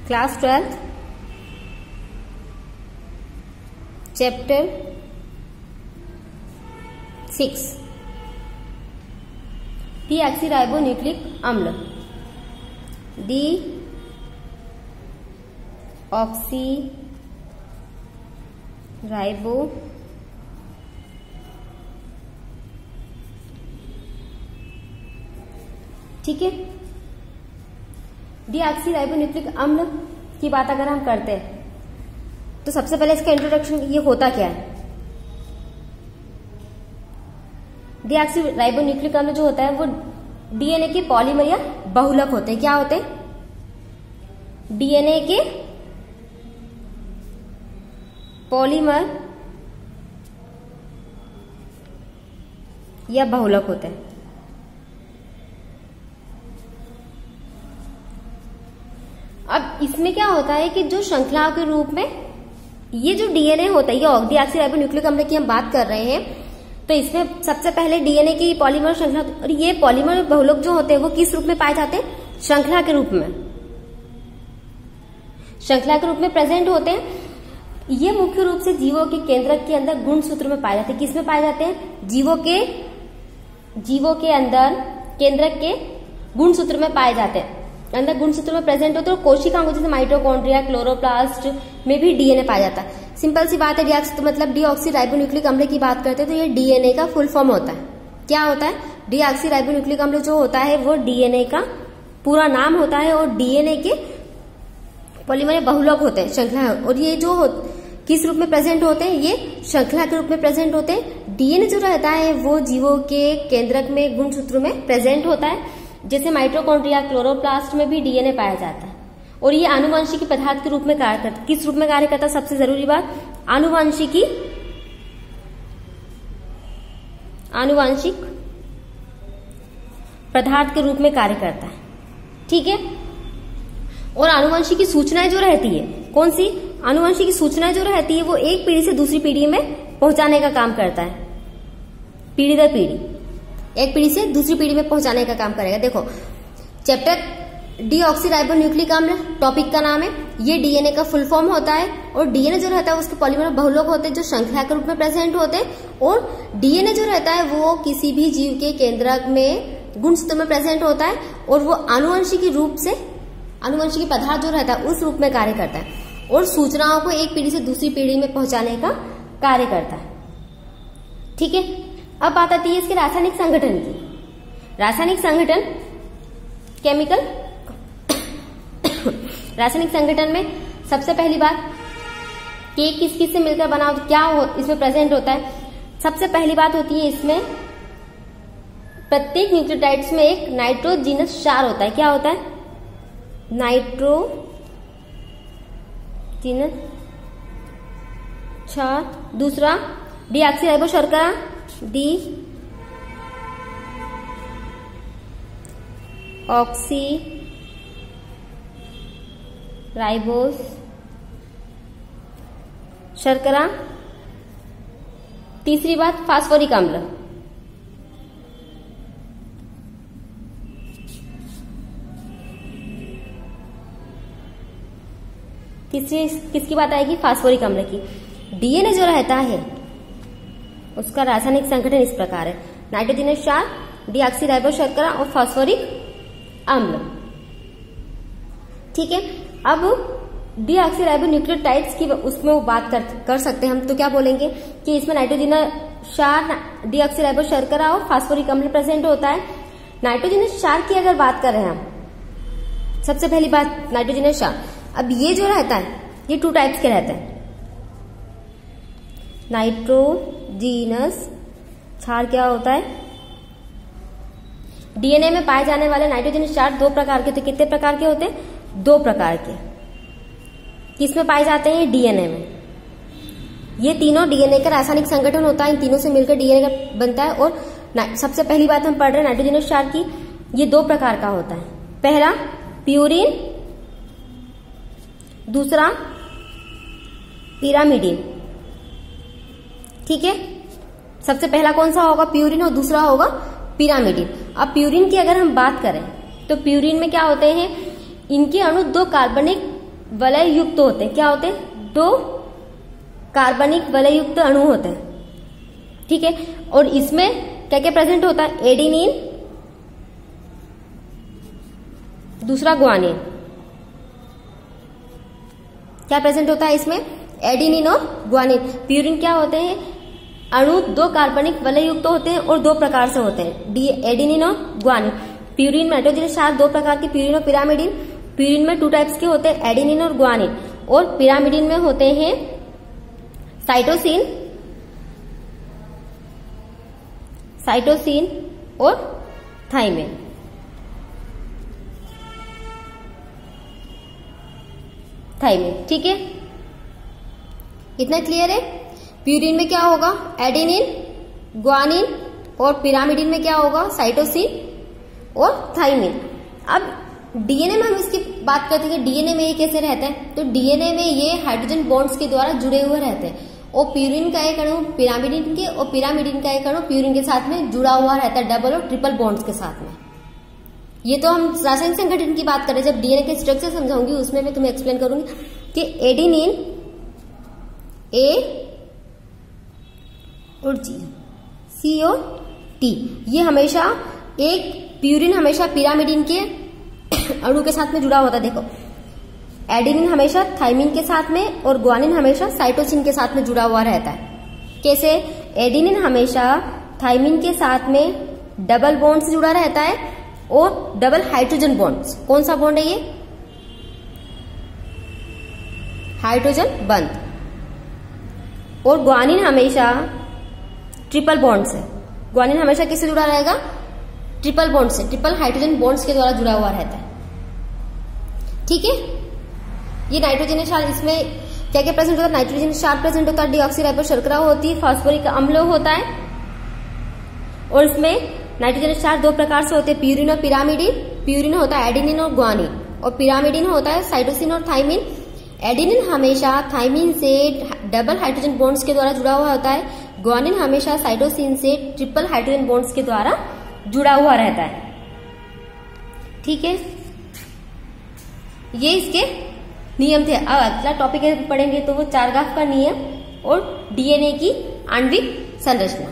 Class 12 chapter 6 deoxyribonucleic अम्ल। Deoxyribo ठीक है। डीऑक्सीराइबोन्यूक्लिक अम्ल की बात अगर हम करते हैं तो सबसे पहले इसका इंट्रोडक्शन ये होता क्या है। डीऑक्सीराइबोन्यूक्लिक अम्ल जो होता है वो डीएनए के पॉलीमर या बहुलक होते हैं। क्या होते हैं? डीएनए के पॉलीमर या बहुलक होते हैं। अब इसमें क्या होता है कि जो श्रृंखलाओं के रूप में ये जो डीएनए होता है, ये डीऑक्सीराइबोन्यूक्लिक अम्ल की हम बात कर रहे हैं, तो इसमें सबसे पहले डीएनए की पॉलीमर श्रृंखला, और ये पॉलीमर बहुलक जो होते हैं वो किस रूप में पाए जाते हैं? श्रृंखला के रूप में, श्रृंखला के रूप में प्रेजेंट होते हैं। ये मुख्य रूप से जीवों के केंद्रक के अंदर गुणसूत्र में पाए जाते हैं। किसमें पाए जाते हैं? जीवों के अंदर केंद्रक के गुणसूत्र में पाए जाते हैं, अंदर गुणसूत्र में प्रेजेंट होते हैं। और कोशिकाओं जैसे माइटोकॉन्ड्रिया, क्लोरोप्लास्ट में भी डीएनए पाया जाता है। सिंपल सी बात है, मतलब डीऑक्सीराइबोन्यूक्लिक अम्ल की बात करते हैं तो ये डीएनए का फुल फॉर्म होता है। क्या होता है? डीऑक्सीराइबोन्यूक्लिक अम्ल जो होता है वो डीएनए का पूरा नाम होता है, और डीएनए के पॉलीमर बहुलक होते हैं, श्रृंखला। और ये जो किस रूप में प्रेजेंट होते हैं? ये श्रृंखला के रूप में प्रेजेंट होते हैं। डीएनए जो रहता है वो जीवों के केंद्रक में गुणसूत्र में प्रेजेंट होता है, जैसे माइटोकॉन्ड्रिया, क्लोरोप्लास्ट में भी डीएनए पाया जाता है। और ये आनुवंशिकी पदार्थ के रूप में कार्य करता है। किस रूप में कार्य करता है? सबसे जरूरी बात, आनुवंशिक पदार्थ के रूप में कार्य करता है। ठीक है। और आनुवंशिक की सूचनाएं जो रहती है, कौन सी आनुवंशिक की सूचनाएं जो रहती है वो एक पीढ़ी से दूसरी पीढ़ी में पहुंचाने का काम करता है। पीढ़ी दर पीढ़ी, एक पीढ़ी से दूसरी पीढ़ी में पहुंचाने का काम करेगा। देखो, चैप्टर डीऑक्सीराइबोन्यूक्लिक अम्ल टॉपिक का नाम है। ये डीएनए का फुल फॉर्म होता है, और डीएनए जो रहता है उसके पॉलीमर बहुलक होते हैं जो श्रृंखला के रूप में प्रेजेंट होते हैं। और डीएनए जो रहता है वो किसी भी जीव के केंद्रक में गुणसूत्र में प्रेजेंट होता है, और वो आनुवंशिकी रूप से, आनुवंशिकी पदार्थ जो रहता है उस रूप में कार्य करता है, और सूचनाओं को एक पीढ़ी से दूसरी पीढ़ी में पहुंचाने का कार्य करता है। ठीक है। अब बात आती है इसके रासायनिक संगठन की। रासायनिक संगठन, केमिकल रासायनिक संगठन में सबसे पहली बात कि किस किस से मिलकर बना, क्या इसमें प्रेजेंट होता है। सबसे पहली बात होती है इसमें प्रत्येक न्यूक्लियोटाइड्स में एक नाइट्रोजिनस क्षार होता है। क्या होता है? नाइट्रोजिनस क्षार। दूसरा डीऑक्सीराइबो शर्करा, डीऑक्सीराइबोस शर्करा। तीसरी बात फास्फोरिक अम्ल। तीसरी किसकी बात आएगी? फास्फोरिक अम्ल की। डीएनए जो रहता है उसका रासायनिक संगठन इस प्रकार है: नाइट्रोजनस क्षार, डीऑक्सीराइबो शर्करा और फास्फोरिक अम्ल। ठीक है। अब डीऑक्सीराइबोन्यूक्लियोटाइड्स की उसमें वो बात कर सकते हैं हम, तो क्या बोलेंगे कि इसमें नाइट्रोजनस क्षार, डीऑक्सीराइबो शर्करा और फास्फोरिक अम्ल प्रेजेंट होता है। नाइट्रोजनस क्षार की अगर बात करें हम, सबसे पहली बात नाइट्रोजनस क्षार। अब ये जो रहता है ये 2 टाइप्स के रहते हैं। नाइट्रोजीनस क्षार क्या होता है? डीएनए में पाए जाने वाले नाइट्रोजनस क्षार 2 प्रकार के होते हैं। कितने प्रकार के होते हैं? 2 प्रकार के। किसमें पाए जाते हैं? डीएनए में। ये तीनों डीएनए का रासायनिक संगठन होता है, इन तीनों से मिलकर डीएनए का बनता है। और सबसे पहली बात हम पढ़ रहे हैं नाइट्रोजनस क्षार की, ये 2 प्रकार का होता है। पहला प्यूरिन, दूसरा पिरामिडिन। ठीक है। सबसे पहला कौन सा होगा? प्यूरिन, और दूसरा होगा पिरामिडिन। अब प्यूरिन की अगर हम बात करें तो प्यूरिन में क्या होते हैं? इनके अणु 2 कार्बनिक वलय युक्त होते हैं। क्या होते हैं? 2 कार्बनिक वलय युक्त अणु होते हैं। ठीक है, और इसमें क्या क्या प्रेजेंट होता है? एडिनिन, दूसरा ग्वानिन। क्या प्रेजेंट होता है इसमें? एडिनिन और ग्वानिन। प्यूरिन क्या होते हैं? अणु 2 कार्बनिक वलय युक्त होते हैं और 2 प्रकार से होते हैं, एडिनिन और ग्वानिन। प्यूरिन नाइट्रोजन क्षार 2 प्रकार के, प्यूरिन और पिरामिडिन। प्यूरिन में 2 टाइप्स के होते हैं, एडिनिन और ग्वानिन, और पिरामिडिन में होते हैं साइटोसिन और थाइमिन। ठीक है, इतना क्लियर है? प्यूरिन में क्या होगा? एडिनिन, ग्वानिन, और पिरामिडिन में क्या होगा? साइटोसिन और थाइमिन। अब डीएनए में हम इसकी बात करते हैं, डीएनए में ये कैसे रहता है? तो डीएनए में ये हाइड्रोजन बॉन्ड्स के द्वारा जुड़े हुए रहते हैं, और प्यूरिन का एक अणु पिरामिडिन के और पिरामिडिन का एक अणु प्यूरिन के साथ में जुड़ा हुआ रहता है, डबल और ट्रिपल बॉन्ड्स के साथ में। ये तो हम रासायनिक संगठन की बात करें, जब डीएनए के स्ट्रक्चर समझाऊंगी उसमें मैं तुम्हें एक्सप्लेन करूंगी कि एडिनिन ए और सी और टी, ये हमेशा एक प्यूरिन हमेशा पिरामिडिन के अणु के साथ में जुड़ा होता है। देखो, एडिनिन हमेशा थाइमिन के साथ में और ग्वानिन हमेशा साइटोसिन के साथ में जुड़ा हुआ रहता है। कैसे? एडिनिन हमेशा थाइमिन के साथ में डबल बॉन्ड से जुड़ा रहता है और डबल हाइड्रोजन बॉन्ड्स। कौन सा बॉन्ड है ये? हाइड्रोजन बंध। और ग्वानिन हमेशा ट्रिपल बॉन्ड से, ग्वानिन हमेशा किससे जुड़ा रहेगा? ट्रिपल बॉन्ड से, ट्रिपल हाइड्रोजन बॉन्ड्स के द्वारा जुड़ा हुआ रहता है। ठीक है, ये नाइट्रोजन क्षार, इसमें क्या क्या प्रेजेंट होता है? नाइट्रोजन क्षार प्रेजेंट होता है, डीऑक्सीराइबो शर्करा होती है, फास्फोरिक अम्ल होता है, और इसमें नाइट्रोजन क्षार 2 प्रकार से होते हैं, प्यूरिन और पिरामिडिन। प्यूरिन होता है एडिनिन और ग्वानिन, और पिरामिडिन होता है साइटोसिन और थाइमिन। एडिनिन हमेशा थाइमिन से डबल हाइड्रोजन बॉन्ड्स के द्वारा जुड़ा हुआ होता है, ग्वानिन हमेशा साइटोसिन से ट्रिपल हाइड्रोजन बॉन्ड्स के द्वारा जुड़ा हुआ रहता है। ठीक है, ये इसके नियम थे। अब अगला टॉपिक पढ़ेंगे तो वो चारगाफ का नियम और डीएनए की आणविक संरचना।